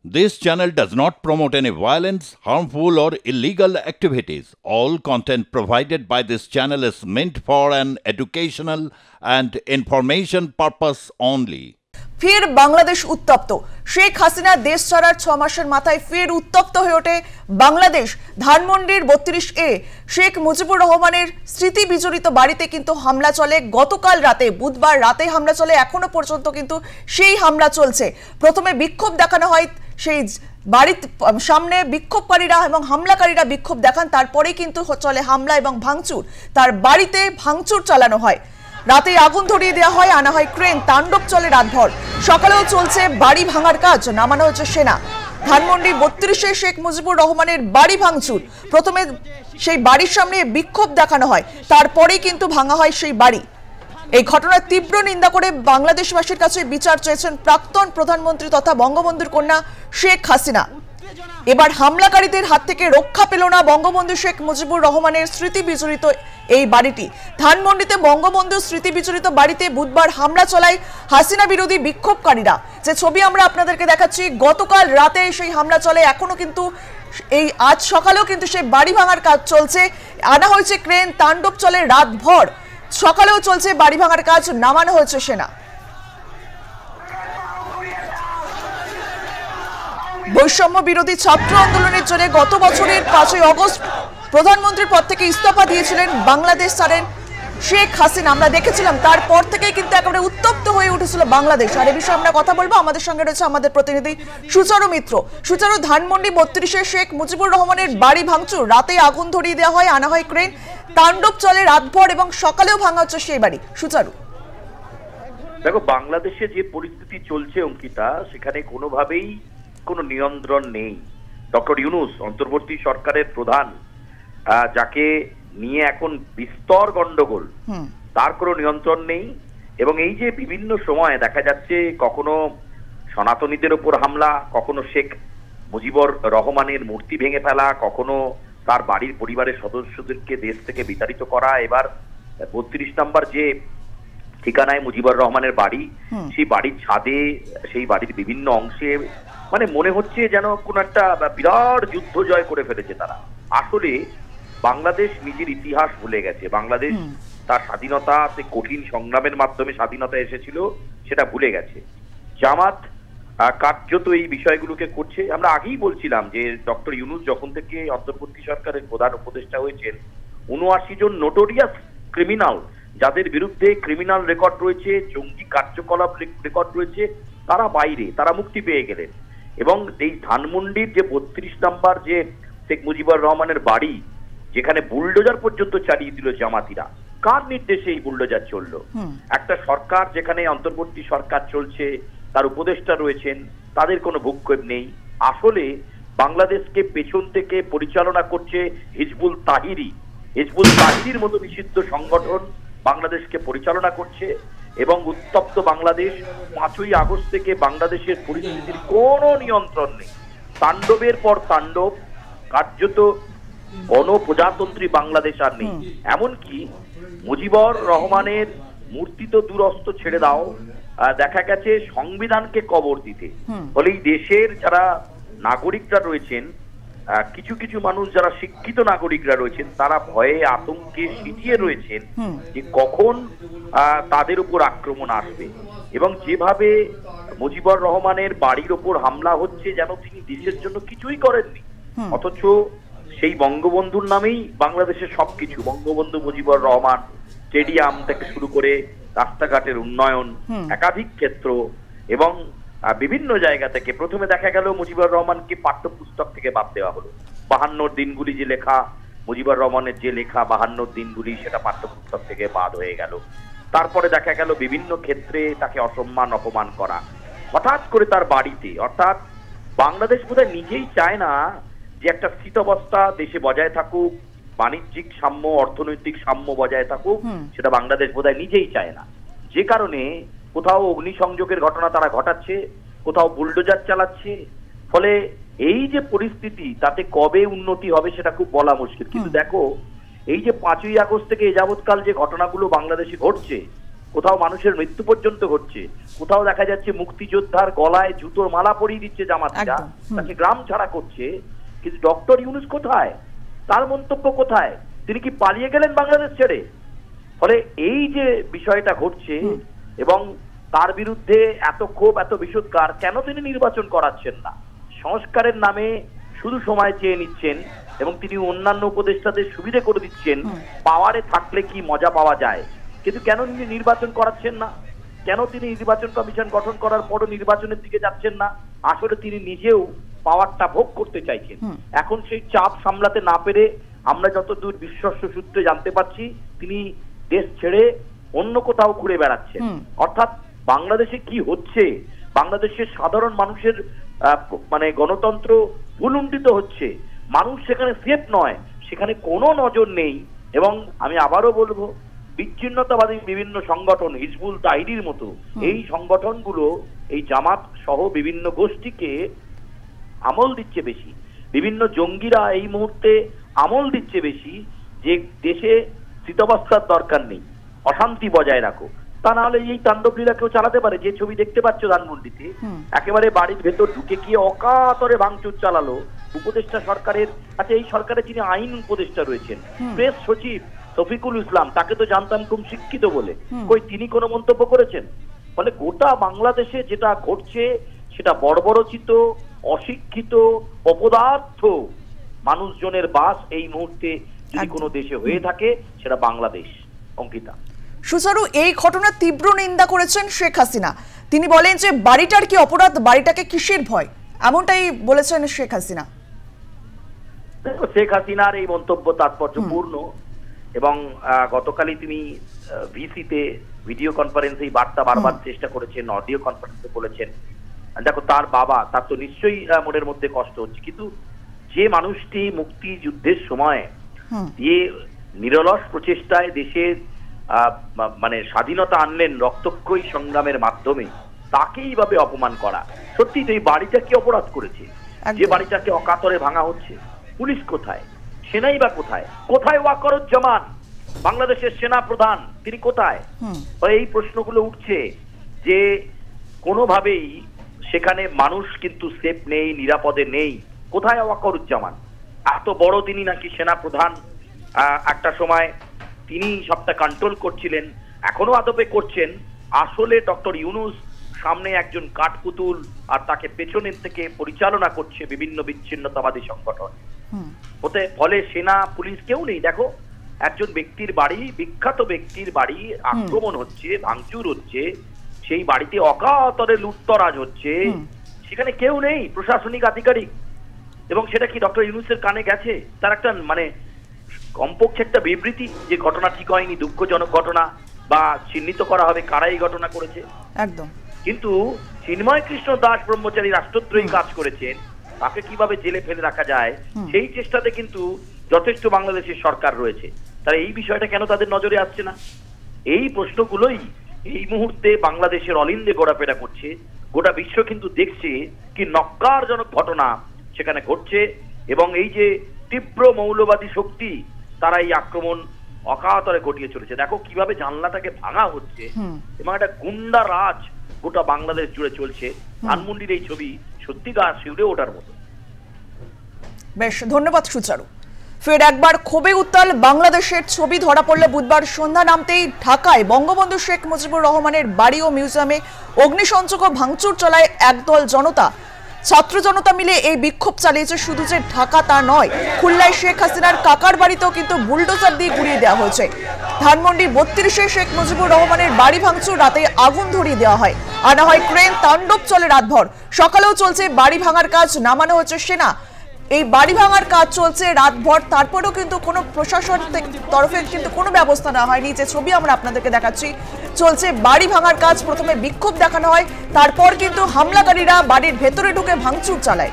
This channel does not promote any violence, harmful, or illegal activities. All content provided by this channel is meant for an educational and information purpose only. ফের বাংলাদেশ উত্তপ্ত। শেখ হাসিনা দেশ ছাড়ার 6 মাসের মাথায় ফের উত্তপ্ত হয়ে ওঠে বাংলাদেশ। ধানমন্ডির 32A শেখ মুজিবুর রহমানের স্মৃতি বিজড়িত বাড়িতে কিন্তু হামলা চলে গতকাল রাতে, বুধবার রাতে হামলা চলে। এখনো পর্যন্ত কিন্তু সেই হামলা চলছে। প্রথমে বিক্ষোভ দেখানো হয় সেই বাড়ির সামনে, বিক্ষোভকারীরা এবং হামলাকারীরা বিক্ষোভ দেখান, তারপরেই কিন্তু চলে হামলা এবং ভাঙচুর। তার বাড়িতে ভাঙচুর চালানো হয়, রাতে আগুন ধরিয়ে দেওয়া হয়, আনা হয় ক্রেন, তাণ্ডব চলে রাতভর। সকালেও চলছে বাড়ি ভাঙার কাজ, নামানো হচ্ছে সেনা। ধানমন্ডি 32-এ শেখ মুজিবুর রহমানের বাড়ি ভাঙচুর। প্রথমে সেই বাড়ির সামনে বিক্ষোভ দেখানো হয়, তারপরেই কিন্তু ভাঙা হয় সেই বাড়ি। এই ঘটনার তীব্র নিন্দা করে বাংলাদেশবাসীর কাছে বিচার চেয়েছেন প্রাক্তন প্রধানমন্ত্রী তথা বঙ্গবন্ধুর কন্যা শেখ হাসিনা। এবার হামলাকারীদের হাত থেকে রক্ষা পেল না বঙ্গবন্ধু শেখ মুজিবুর রহমানের স্মৃতি বিজড়িত এই বাড়িটি। ধানমন্ডিতে বঙ্গবন্ধু স্মৃতি বিজড়িত বাড়িতে বুধবার হামলা চালায় হাসিনা বিরোধী বিক্ষোভকারীরা। যে ছবি আমরা আপনাদেরকে দেখাচ্ছি, গতকাল রাতে সেই হামলা চলে। এখনো কিন্তু এই আজ সকালেও কিন্তু সেই বাড়ি ভাঙার কাজ চলছে, আনা হয়েছে ক্রেন, তাণ্ডব চলে রাতভর। সকালেও চলছে বাড়ি ভাঙার কাজ, নামানো হয়েছে সেনা। বৈষম্য বিরোধী ছাত্র আন্দোলনের জন্য গত বছরের 5ই আগস্ট প্রধানমন্ত্রীর পদ থেকে ইস্তফা দিয়েছিলেন বাংলাদেশ ছাড়েন শেখ হাসিনা। আমরা দেখেছিলাম তারপর থেকেই কিন্তু একেবারে উত্তপ্ত হয়ে উঠেছিল বাংলাদেশ। আর এ বিষয়ে আমরা কথা বলবো, আমাদের সঙ্গে রয়েছে আমাদের প্রতিনিধি সুচারু মিত্র। সুচারু, ধানমন্ডি 32-এ শেখ মুজিবুর রহমানের বাড়ি ভাঙচুর, রাতে আগুন ধরিয়ে দেওয়া হয়, আনা হয় ক্রেন, তাণ্ডব চলে রাতভর এবং সকালেও ভাঙা হচ্ছে সেই বাড়ি। সুচারু, দেখো, বাংলাদেশে যে পরিস্থিতি চলছে অঙ্কিতা, সেখানে কোনোভাবেই কোনো নিয়ন্ত্রণ নেই। ডক্টর ইউনূস অন্তর্বর্তী সরকারের প্রধান, যাকে নিয়ে এখন বিস্তর গন্ডগোল, তার কোনো নিয়ন্ত্রণ নেই। এবং এই যে বিভিন্ন সময় দেখা যাচ্ছে কখনো সনাতনীদের উপর হামলা, কখনো শেখ মুজিবুর রহমানের মূর্তি ভেঙে ফেলা, কখনো তার বাড়ির পরিবারের সদস্যদেরকে দেশ থেকে বিতাড়িত করা। এবার 32 নম্বর যে ঠিকানায় মুজিবুর রহমানের বাড়ি, সেই বাড়ির ছাদে, সেই বাড়ির বিভিন্ন অংশে মানে মনে হচ্ছে যেন কোন একটা বিরাট যুদ্ধ জয় করে ফেলেছে তারা। আসলে বাংলাদেশ নিজের ইতিহাস ভুলে গেছে। বাংলাদেশ তার স্বাধীনতাতে কঠিন সংগ্রামের মাধ্যমে স্বাধীনতা এসেছিল, সেটা ভুলে গেছে। জামাত কার্যত এই বিষয়গুলোকে করছে। আমরা আগেই বলছিলাম যে ডক্টর ইউনূস যখন থেকে অন্তর্বর্তী সরকারের প্রধান উপদেষ্টা হয়েছেন, 79 জন নোটোরিয়াস ক্রিমিনাল, যাদের বিরুদ্ধে ক্রিমিনাল রেকর্ড রয়েছে, জঙ্গি কার্যকলাপ রেকর্ড রয়েছে, তারা বাইরে, তারা মুক্তি পেয়ে গেলেন। এবং এই ধানমন্ডির যে 32 নম্বর যে শেখ মুজিবুর রহমানের বাড়ি, যেখানে বুলডোজার পর্যন্ত চালিয়ে দিল জামাতিরা, কার নির্দেশে এই বুলডোজার চললো? একটা সরকার যেখানে অন্তর্বর্তী সরকার চলছে, তার উপদেষ্টা রয়েছেন, তাদের কোনো ভূক্ষেপ নেই। আসলে বাংলাদেশকে পেছন থেকে পরিচালনা করছে হিজবুল তাহরির। হিজবুল তাহরির মতো নিষিদ্ধ সংগঠন বাংলাদেশকে পরিচালনা করছে। এবং উত্তপ্ত বাংলাদেশ, 5ই আগস্ট থেকে বাংলাদেশের পরিস্থিতির কোনো নিয়ন্ত্রণ নেই। তাণ্ডবের পর তাণ্ডব, কার্যত গণপ্রজাতন্ত্রী বাংলাদেশ আর নেই। এমনকি মুজিবুর রহমানের মূর্তি তো দূরস্থ, ছেড়ে দাও, দেখা গেছে সংবিধানকে কবর দিতে। ফলে এই দেশের যারা নাগরিকরা রয়েছেন, কিছু কিছু মানুষ যারা শিক্ষিত নাগরিকরা রয়েছেন, তারা ভয়ে আতঙ্কে সিটিয়ে রয়েছেন যে কখন তাদের উপর আক্রমণ আসবে। এবং যেভাবে মুজিবুর রহমানের বাড়ির ওপর হামলা হচ্ছে, যেন তিনি দেশের জন্য কিছুই করেননি, অথচ সেই বঙ্গবন্ধুর নামেই বাংলাদেশের সবকিছু। বঙ্গবন্ধু মুজিবুর রহমান স্টেডিয়াম থেকে শুরু করে রাস্তাঘাটের উন্নয়ন, একাধিক ক্ষেত্র এবং বিভিন্ন জায়গা থেকে। প্রথমে দেখা গেল মুজিবুর রহমানকে পাঠ্যপুস্তক থেকে বাদ দেওয়া হলো। 52 দিনগুলি যে লেখা, মুজিবুর রহমানের যে লেখা 52 দিনগুলি, সেটা পাঠ্যপুস্তক থেকে বাদ হয়ে গেল। তারপরে দেখা গেল বিভিন্ন ক্ষেত্রে তাকে অসম্মান অপমান করা। হঠাৎ করে তার বাড়িতে, অর্থাৎ বাংলাদেশ বোধহয় নিজেই চায় না যে একটা স্থিতাবস্থা দেশে বজায় থাকুক, বাণিজ্যিক সাম্য, অর্থনৈতিক সাম্য বজায় থাকুক, সেটা বাংলাদেশ বোধহয় নিজেই চায় না। যে কারণে কোথাও অগ্নিসংযোগের ঘটনা তারা ঘটাচ্ছে, কোথাও বুলডোজার চালাচ্ছে। ফলে এই যে পরিস্থিতি, তাতে কবে উন্নতি হবে সেটা খুব বলা মুশকিল। কিন্তু দেখো, এই যে 5ই আগস্ট থেকে এ যাবৎকাল যে ঘটনাগুলো বাংলাদেশে ঘটছে, কোথাও মানুষের মৃত্যু পর্যন্ত ঘটছে, কোথাও দেখা যাচ্ছে মুক্তিযোদ্ধার গলায় জুতোর মালা পরিয়ে দিচ্ছে জামাতরা, তাকে গ্রাম ছাড়া করছে। কিন্তু ডক্টর ইউনূস কোথায়? তার মন্তব্য কোথায়? তিনি কি পালিয়ে গেলেন বাংলাদেশ ছেড়ে? ফলে এই যে বিষয়টা ঘটছে এবং তার বিরুদ্ধে এত ক্ষোভ, এত বিষোদ্গার, কেন তিনি নির্বাচন করাচ্ছেন না? সংস্কারের নামে শুধু সময় চেয়ে নিচ্ছেন এবং তিনি অন্যান্য উপদেষ্টাদের সুবিধে করে দিচ্ছেন পাওয়ারে থাকলে কি মজা পাওয়া যায়, কিন্তু কেন তিনি নির্বাচন করাচ্ছেন না? কেন তিনি নির্বাচন কমিশন গঠন করার পরও নির্বাচনের দিকে যাচ্ছেন না? আসলে তিনি নিজেও পাওয়ারটা ভোগ করতে চাইছেন। এখন সেই চাপ সামলাতে না পেরে আমরা যতদূর বিশ্বস্ত সূত্রে জানতে পারছি তিনি দেশ ছেড়ে অন্য কোথাও ঘুরে বেড়াচ্ছেন। অর্থাৎ বাংলাদেশে কি হচ্ছে, বাংলাদেশের সাধারণ মানুষের মানে গণতন্ত্র ভুলুণ্ঠিত হচ্ছে, মানুষ সেখানে সেফ নয়, সেখানে কোনো নজর নেই। এবং আমি আবারও বলবো, বিচ্ছিন্নতাবাদী বিভিন্ন সংগঠন, হিজবুল তাহরির মতো এই সংগঠনগুলো এই জামাত সহ বিভিন্ন গোষ্ঠীকে আমল দিচ্ছে বেশি, বিভিন্ন জঙ্গিরা এই মুহূর্তে আমল দিচ্ছে বেশি যে দেশে স্থিতাবস্থার দরকার নেই, অশান্তি বজায় রাখো। তা না হলে এই তাণ্ডবলীলা কেউ চালাতে পারে। যে ছবি দেখতে পাচ্ছ ধানমন্ডিতে, একেবারে বাড়ির ভেতর ঢুকে গিয়ে অকাতরে ভাঙচুর চালালো উপদেষ্টা সরকারের। আচ্ছা, এই সরকারে যিনি আইন উপদেষ্টা রয়েছেন, প্রেস সচিব শফিকুল ইসলাম, তাকে তো জানতাম খুব শিক্ষিত বলে, কই তিনি কোনো মন্তব্য করেছেন? ফলে গোটা বাংলাদেশে যেটা ঘটছে সেটা বর্বরচিত, অশিক্ষিত, অপদার্থ মানুষজনের বাস এই মুহূর্তে যদি কোনো দেশে হয়ে থাকে সেটা বাংলাদেশ। অঙ্কিতা, সুচারু, এই ঘটনার তীব্র নিন্দা করেছেন শেখ হাসিনা। তিনি বলেন যে বাড়িটার কি অপরাধ, বাড়িটাকে কিসের ভয়, এমনটাই বলেছেন শেখ হাসিনা। শেখ হাসিনার এই মন্তব্য তাৎপর্যপূর্ণ এবং গতকালই তিনি ভিসিতে ভিডিও কনফারেন্সে এই বার্তা বারবার চেষ্টা করেছেন, অডিও কনফারেন্সে বলেছেন। দেখো, তার বাবা, তার তো নিশ্চয়ই মনের মধ্যে কষ্ট হচ্ছে, কিন্তু যে মানুষটি মুক্তিযুদ্ধের সময় দিয়ে নিরলস প্রচেষ্টায় দেশের মানে স্বাধীনতা আনলেন রক্তক্ষয়ী সংগ্রামের মাধ্যমে, তাকে এইভাবে অপমান করা, সত্যি তো এই বাড়িটা কি অপরাধ করেছে যে বাড়িটাকে অকাতরে ভাঙা হচ্ছে? পুলিশ কোথায়? সেনাই বা কোথায়? কোথায় ওয়াকারুজ্জামান, বাংলাদেশের সেনা প্রধান, তিনি কোথায়? এই প্রশ্নগুলো উঠছে যে কোনোভাবেই সেখানে মানুষ কিন্তু সেফ নেই, নিরাপদে নেই। কোথায় ওয়াকারুজ্জামান? এত বড় তিনি নাকি সেনা প্রধান, একটা সময় তিনি সবটা কন্ট্রোল করছিলেন, এখনো আদপে করছেন। আসলে ডক্টর ইউনূস সামনে একজন কাঠপুতুল, আর তাকে পেছনের থেকে পরিচালনা করছে বিভিন্ন বিচ্ছিন্নতাবাদী সংগঠন। ফলে সেনা পুলিশ কেউ নেই। দেখো, একজন ব্যক্তির বাড়ি, বিখ্যাত ব্যক্তির বাড়ি আক্রমণ হচ্ছে, ভাঙচুর হচ্ছে, সেই বাড়িতে অকাতরে লুটতরাজ হচ্ছে, সেখানে কেউ নেই প্রশাসনিক আধিকারিক। এবং সেটা কি ডক্টর ইউনূসের কানে গেছে? তার একটা মানে কমপক্ষে একটা বিবৃতি যে ঘটনা ঠিক হয়নি, দুঃখজনক ঘটনা, বা চিহ্নিত করা হবে কারা এই ঘটনা করেছে। একদম। কিন্তু চিন্ময় কৃষ্ণ দাস ব্রহ্মচারী রাষ্ট্রদ্রোহী কাজ করেছেন, তাকে কিভাবে জেলে ফেলে রাখা যায় সেই চেষ্টাতে কিন্তু যথেষ্ট বাংলাদেশের সরকার রয়েছে। তারা এই বিষয়টা কেন তাদের নজরে আসছে না? এই প্রশ্নগুলোই এই মুহূর্তে বাংলাদেশের অলিন্দে ঘোরাফেরা করছে। গোটা বিশ্ব কিন্তু দেখছে কি নক্কারজনক ঘটনা সেখানে ঘটছে, এবং এই যে তীব্র মৌলবাদী শক্তি, তারা এই আক্রমণ অকাতরে ঘটিয়ে চলেছে। দেখো কিভাবে জানলাটাকে ভাঙা হচ্ছে, এবং একটা গুন্ডা রাজ গোটা বাংলাদেশ জুড়ে চলছে। ধানমন্ডির এই ছবি সত্যি গা শিউরে ওঠার মতো। বেশ, ধন্যবাদ সুচারু। ফের একবার ক্ষোভে উত্তাল বাংলাদেশের ছবি ধরা পড়ল বুধবার সন্ধ্যা নামতেই ঢাকায় বঙ্গবন্ধু শেখ মুজিবুর রহমানের বাড়ি ও মিউজিয়ামে অগ্নিসংযোগ ও ভাঙচুর চালায় একদল জনতা। ছাত্র জনতা মিলে এই বিক্ষোভ চালিয়েছে। শুধু যে ঢাকা তা নয়, খুলনায় শেখ হাসিনার কাকার বাড়িতেও কিন্তু বুলডোজার দিয়ে গুড়িয়ে দেওয়া হয়েছে। ধানমন্ডি 32-এ শেখ মুজিবুর রহমানের বাড়ি ভাঙচুর, রাতে আগুন ধরিয়ে দেওয়া হয়, আনা হয় ক্রেন, তাণ্ডব চলে রাতভর। সকালেও চলছে বাড়ি ভাঙার কাজ, নামানো হচ্ছে সেনা। এই বাড়ি ভাঙার কাজ চলছে রাতভর, তারপরেও কিন্তু কোনো প্রশাসন তরফে কিন্তু কোনো ব্যবস্থা নেওয়া হয়নি। যে ছবি আমরা আপনাদেরকে দেখাচ্ছি, চলছে বাড়ি ভাঙার কাজ। প্রথমে বিক্ষোভ দেখানো হয়, তারপর কিন্তু হামলাকারীরা বাড়ির ভেতরে ঢুকে ভাঙচুর চালায়।